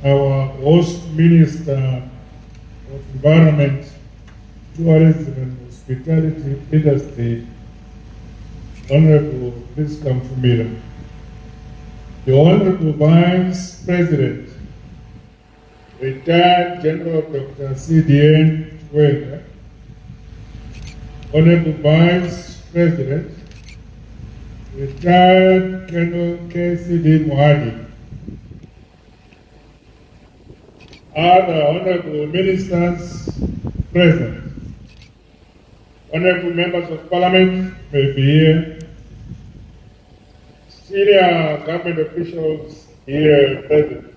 our host Minister of Environment, Tourism and Hospitality Industry, Honorable Priska Mfumira, the Honorable Vice President, Retired General Dr. CDN Chiveroyback, Honorable Vice President, Retired Colonel KCD Mohadi, other Honorable Ministers present, Honorable Members of Parliament may be here, senior government officials here present,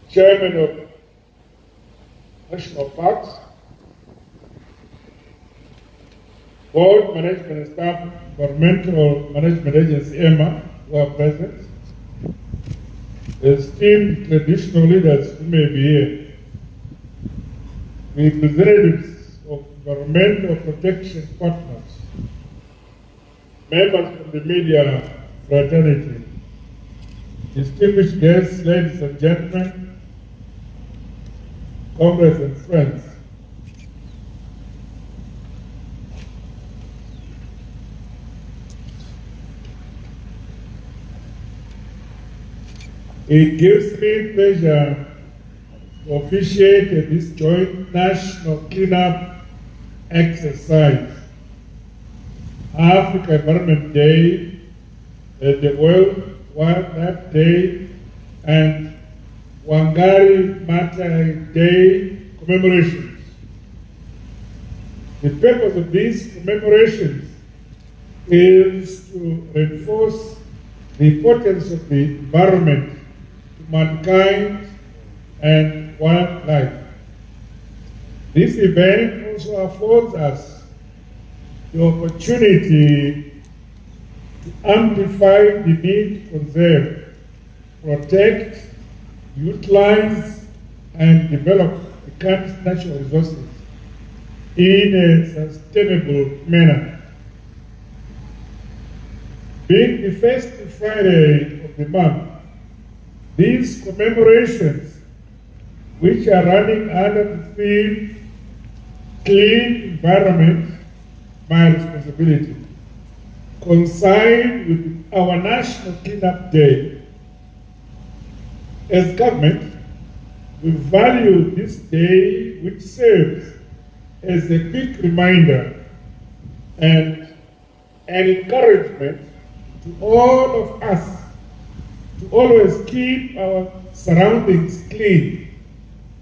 Chairman of National Parks, Board Management and Staff, Environmental Management Agency, EMA, who are present, esteemed traditional leaders who may be here, representatives of environmental protection partners, members of the media fraternity, distinguished guests, ladies and gentlemen, comrades and friends. It gives me pleasure to officiate at this joint national cleanup exercise, Africa Environment Day, the World Wildlife Day, and Wangari Maathai Day commemorations. The purpose of these commemorations is to reinforce the importance of the environment to mankind and wildlife. This event also affords us the opportunity to amplify the need to conserve, protect, utilize, and develop the country's natural resources in a sustainable manner. Being the first Friday of the month, these commemorations, which are running under the theme Clean Environment, My Responsibility, coincide with our National Cleanup Day. As government, we value this day, which serves as a quick reminder and an encouragement to all of us to always keep our surroundings clean,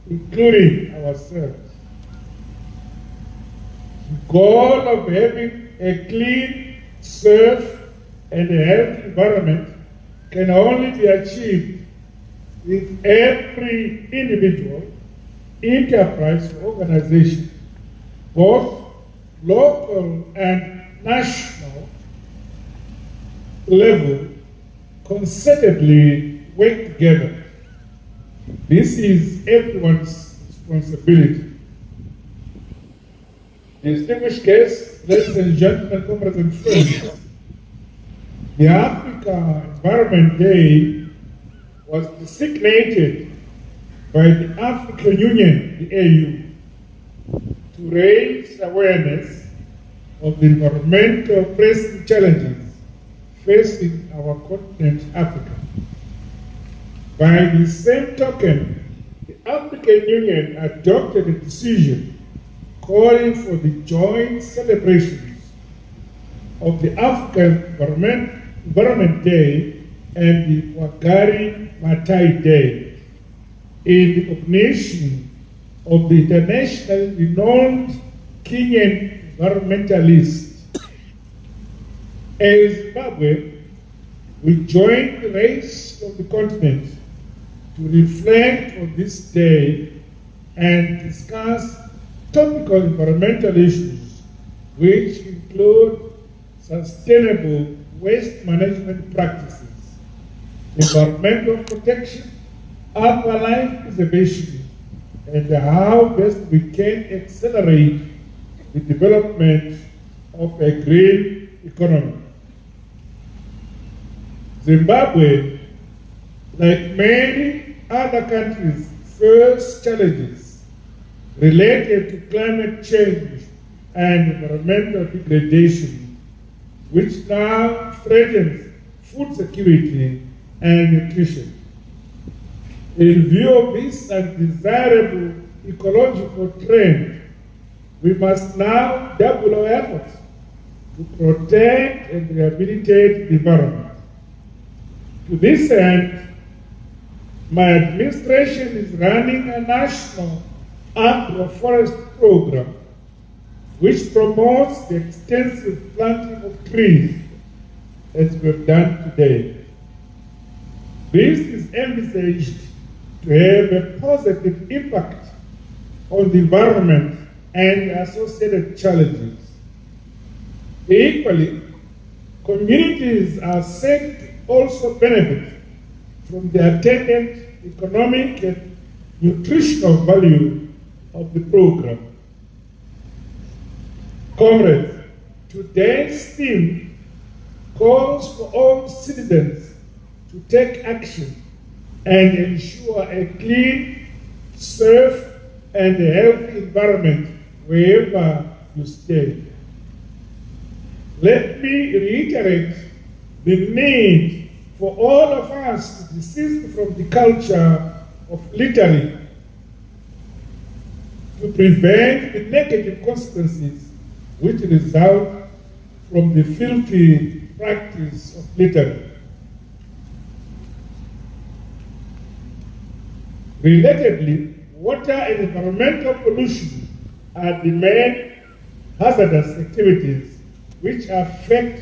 including ourselves. The goal of having a clean, safe, and a healthy environment can only be achieved if every individual, enterprise, or organization, both local and national level, concertedly work together. This is everyone's responsibility. Distinguished guests, ladies and gentlemen, comrades and friends, the Africa Environment Day was designated by the African Union, the AU, to raise awareness of the environmental pressing challenges facing our continent, Africa. By the same token, the African Union adopted a decision calling for the joint celebrations of the African Environment Day and the Wangari Maathai Day in recognition of the internationally renowned Kenyan environmentalist. As Zimbabwe, we join the rest of the continent to reflect on this day and discuss topical environmental issues, which include sustainable waste management practices, environmental protection, aqualife preservation, and how best we can accelerate the development of a green economy. Zimbabwe, like many other countries, face challenges related to climate change and environmental degradation, which now threatens food security and nutrition. In view of this undesirable ecological trend, we must now double our efforts to protect and rehabilitate the environment. To this end, my administration is running a national agroforest program which promotes the extensive planting of trees as we've done today. This is envisaged to have a positive impact on the environment and associated challenges. Equally, communities are said to also benefit from the attendant economic and nutritional value of the program. Comrades, today's theme calls for all citizens to take action and ensure a clean, safe, and a healthy environment wherever you stay. Let me reiterate the need for all of us to desist from the culture of littering to prevent the negative consequences which result from the filthy practice of littering. Relatedly, water and environmental pollution are the main hazardous activities which affect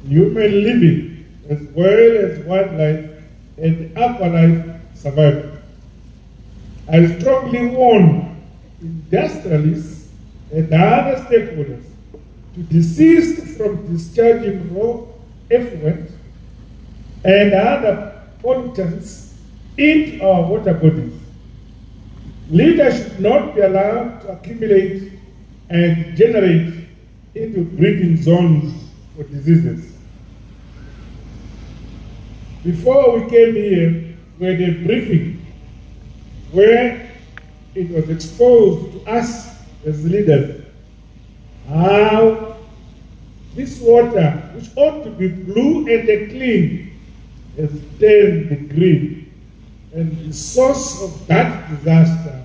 human living as well as wildlife and aqualife survival. I strongly warn industrialists and other stakeholders to desist from discharging raw effluent and other pollutants into our water bodies. Litter should not be allowed to accumulate and generate into breeding zones for diseases. Before we came here, we had a briefing where it was exposed to us as leaders how this water, which ought to be blue and clean, has turned the green. And the source of that disaster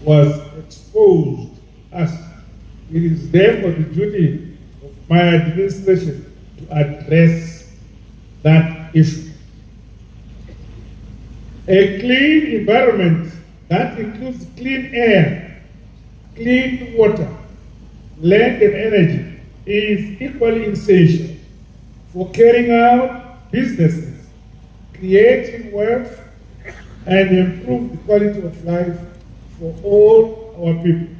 was exposed to us. It is therefore the duty of my administration to address that issue. A clean environment that includes clean air, clean water, land and energy is equally essential for carrying out businesses, creating wealth, and improve the quality of life for all our people.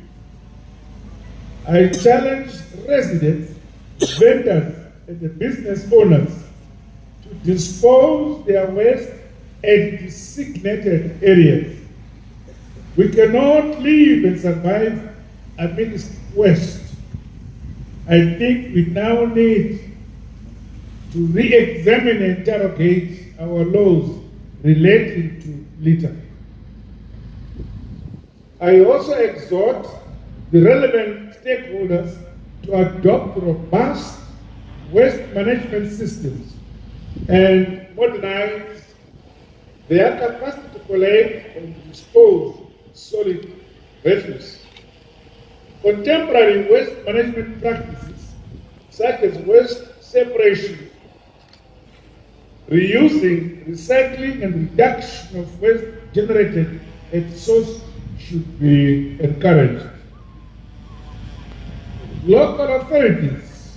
I challenge residents, vendors, and the business owners to dispose their waste at designated areas. We cannot live and survive amidst waste. I think we now need to re-examine and interrogate our laws relating to litter. I also exhort the relevant stakeholders to adopt robust waste management systems and modernize their capacity to collect and dispose solid refuse. Contemporary waste management practices such as waste separation, reusing, recycling, and reduction of waste generated at source should be encouraged. Local authorities,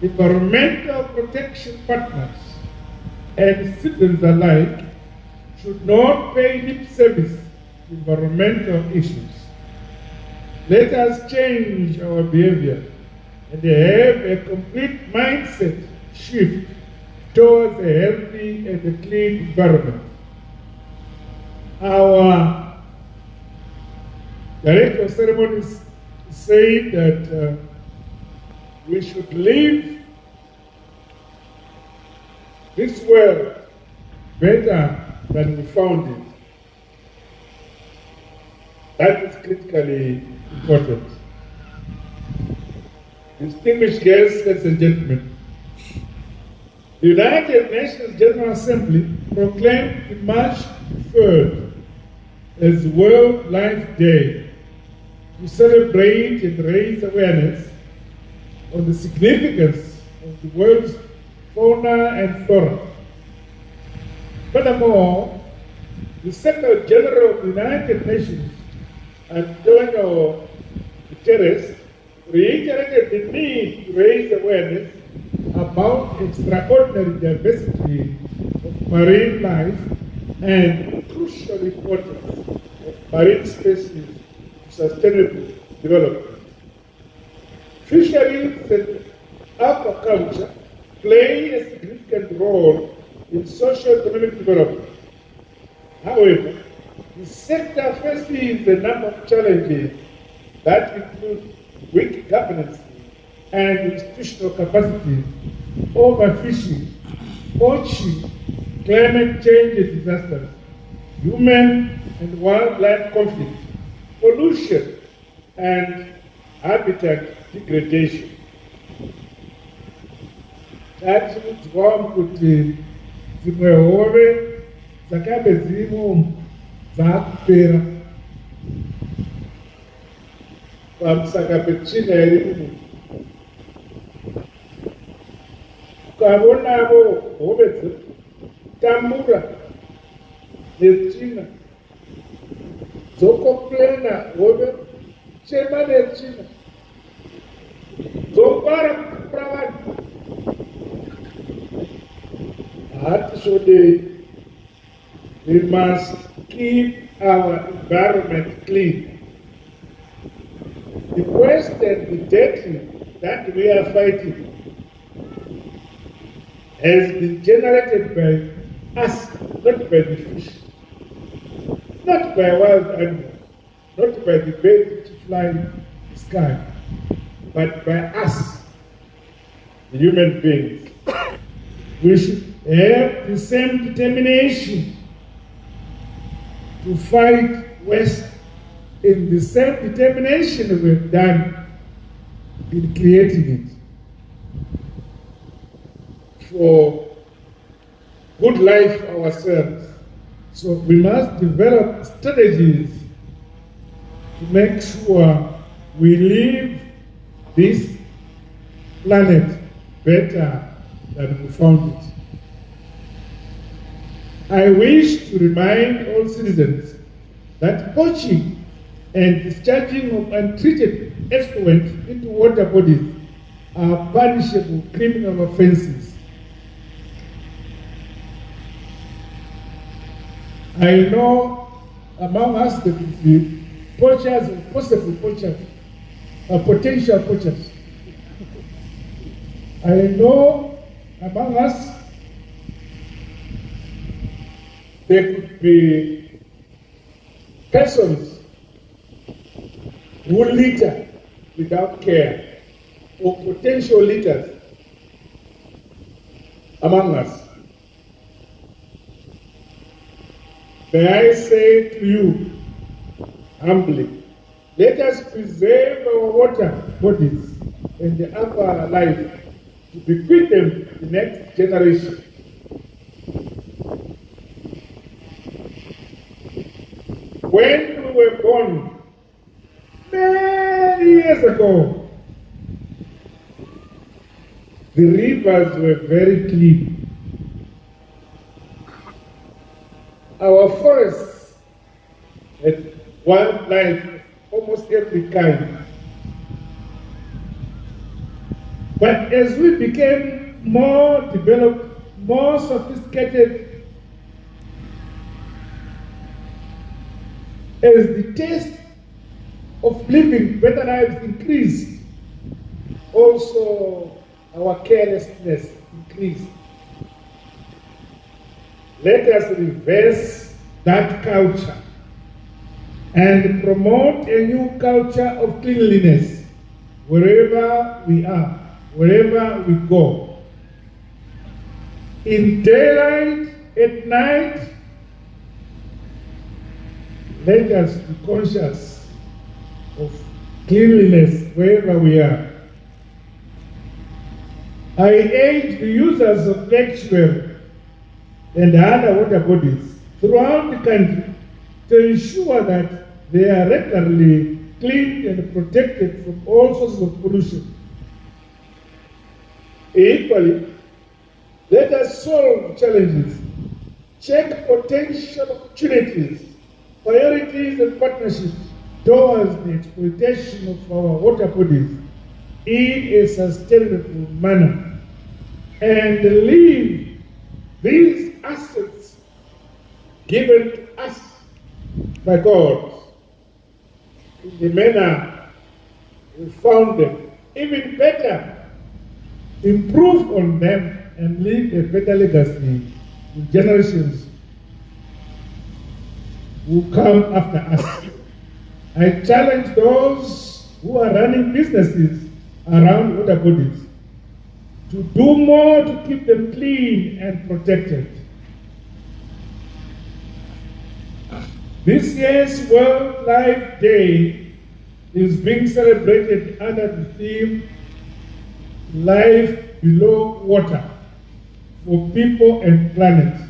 environmental protection partners, and citizens alike should not pay lip service to environmental issues. Let us change our behavior and have a complete mindset shift towards a healthy and a clean environment. Our Director of Ceremonies said that we should live this world better than we found it. That is critically important. Distinguished guests, ladies and gentlemen, the United Nations General Assembly proclaimed March 3rd as World Life Day to celebrate and raise awareness on the significance of the world's fauna and flora. Furthermore, the Secretary General of the United Nations, Antonio Guterres, reiterated the need to raise awareness about extraordinary diversity of marine life and crucial importance of marine species to sustainable development. Fisheries and aquaculture play a significant role in socio-economic development. However, the sector faces a number of challenges that include weak governance and institutional capacity, overfishing, poaching, climate change and disasters, human and wildlife conflict, pollution, and habitat degradation. That's what kuti zimwehowe dzakabe dzirimo dzakupera pamusaka petsvina iri muno. Ukavonavo hove dzotambura netsvina dzokoplena hove chema netsvina dzongwara kupura vanhu. We must keep our environment clean. The waste and the dirty that we are fighting has been generated by us, not by the fish, not by wild animals, not by the birds which fly in the sky, but by us, the human beings. We should have the same determination to fight waste in the same determination we've done in creating it for good life ourselves. So we must develop strategies to make sure we leave this planet better than we found it. I wish to remind all citizens that poaching and discharging of untreated effluent into water bodies are punishable criminal offenses. I know among us there will be poachers and possible poachers, potential poachers. I know among us there could be persons who litter without care, or potential litters among us. May I say to you humbly, let us preserve our water bodies and the upper life to bequeath them to the next generation. When we were born many years ago, the rivers were very clean. Our forests had wildlife of almost every kind. But as we became more developed, more sophisticated, as the taste of living better lives increased, also our carelessness increased. Let us reverse that culture and promote a new culture of cleanliness wherever we are, wherever we go. in daylight, at night. Let us be conscious of cleanliness wherever we are. I urge the users of Lake Chiveroyback and other water bodies throughout the country to ensure that they are regularly cleaned and protected from all sources of pollution. Equally, let us solve challenges, check potential opportunities, priorities and partnerships towards the exploitation of our water bodies in a sustainable manner, and leave these assets given to us by God in the manner we found them, even better, improve on them and leave a better legacy to generations who come after us. I challenge those who are running businesses around water bodies to do more to keep them clean and protected. This year's World Life Day is being celebrated under the theme Life Below Water for People and Planet.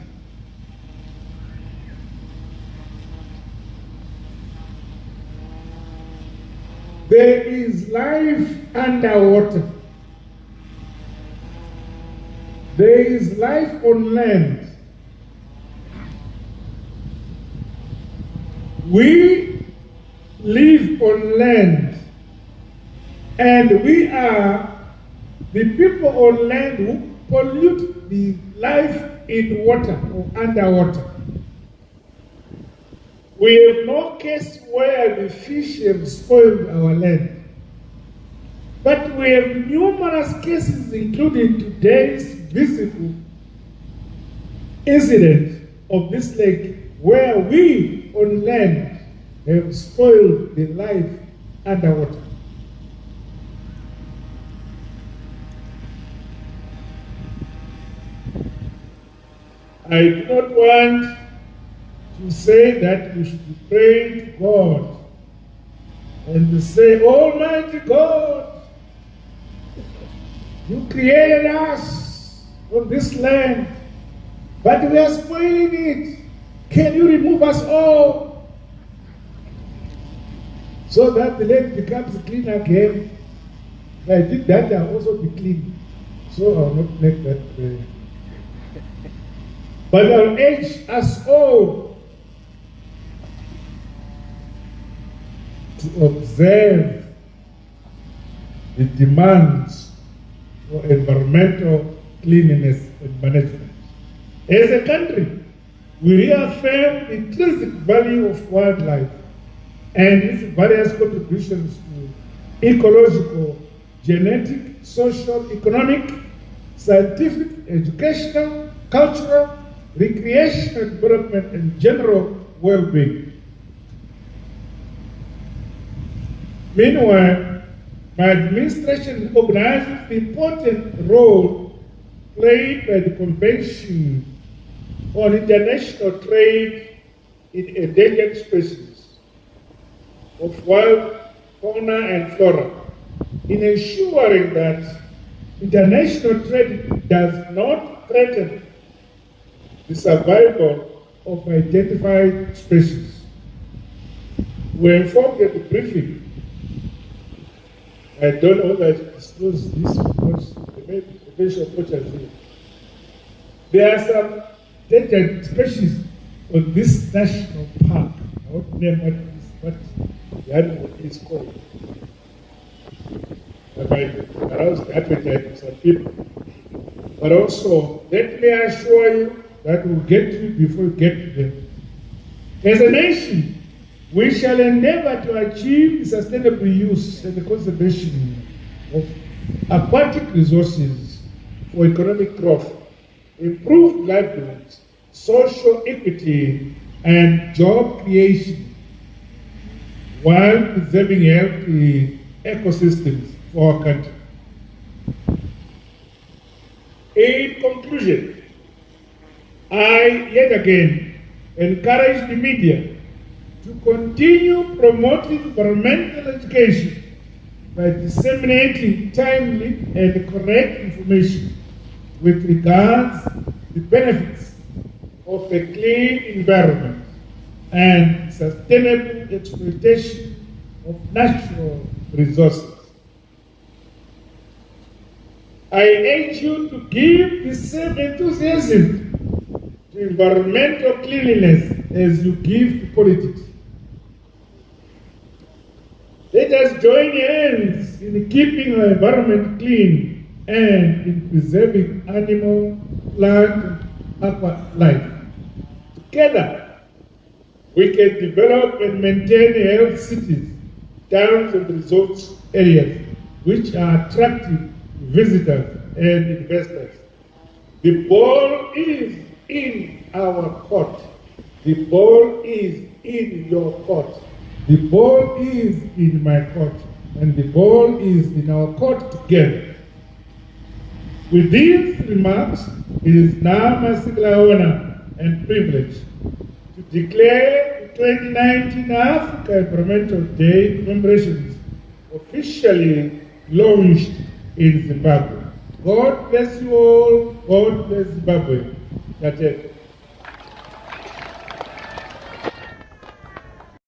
There is life underwater. There is life on land. We live on land, and we are the people on land who pollute the life in water or underwater. We have no case where the fish have spoiled our land. But we have numerous cases, including today's visible incident of this lake, where we on land have spoiled the life underwater. I do not want to say that we should be praying to God and to say, Almighty God, you created us on this land, but we are spoiling it. Can you remove us all so that the lake becomes clean again? If I did that, I'll also be clean. So I'll not make that prayer. But I'll urge us all to observe the demands for environmental cleanliness and management. As a country, we reaffirm the intrinsic value of wildlife and its various contributions to ecological, genetic, social, economic, scientific, educational, cultural, recreational development, and general well-being. Meanwhile, my administration recognizes the important role played by the Convention on International Trade in Endangered Species of Wild Fauna and Flora in ensuring that international trade does not threaten the survival of identified species. We were informed at the briefing. I don't know whether I should disclose this because there may be potential poachers here. There are some endangered species on this national park. I won't name what the animal is called. That might arouse the appetite of some people. But also, let me assure you that we'll get to it before we get to them. As a nation, we shall endeavor to achieve the sustainable use and the conservation of aquatic resources for economic growth, improved livelihoods, social equity, and job creation, while preserving healthy ecosystems for our country. In conclusion, I, yet again, encourage the media to continue promoting environmental education by disseminating timely and correct information with regards to the benefits of a clean environment and sustainable exploitation of natural resources. I urge you to give the same enthusiasm to environmental cleanliness as you give to politics. Let us join hands in keeping our environment clean and in preserving animal, plant, and aqua life. Together, we can develop and maintain healthy cities, towns, and resort areas which are attractive to visitors and investors. The ball is in our court. The ball is in your court. The ball is in my court. And the ball is in our court together. With these remarks, it is now my singular honor and privilege to declare the 2019 Africa Environmental Day commemorations officially launched in Zimbabwe. God bless you all. God bless Zimbabwe. That's it.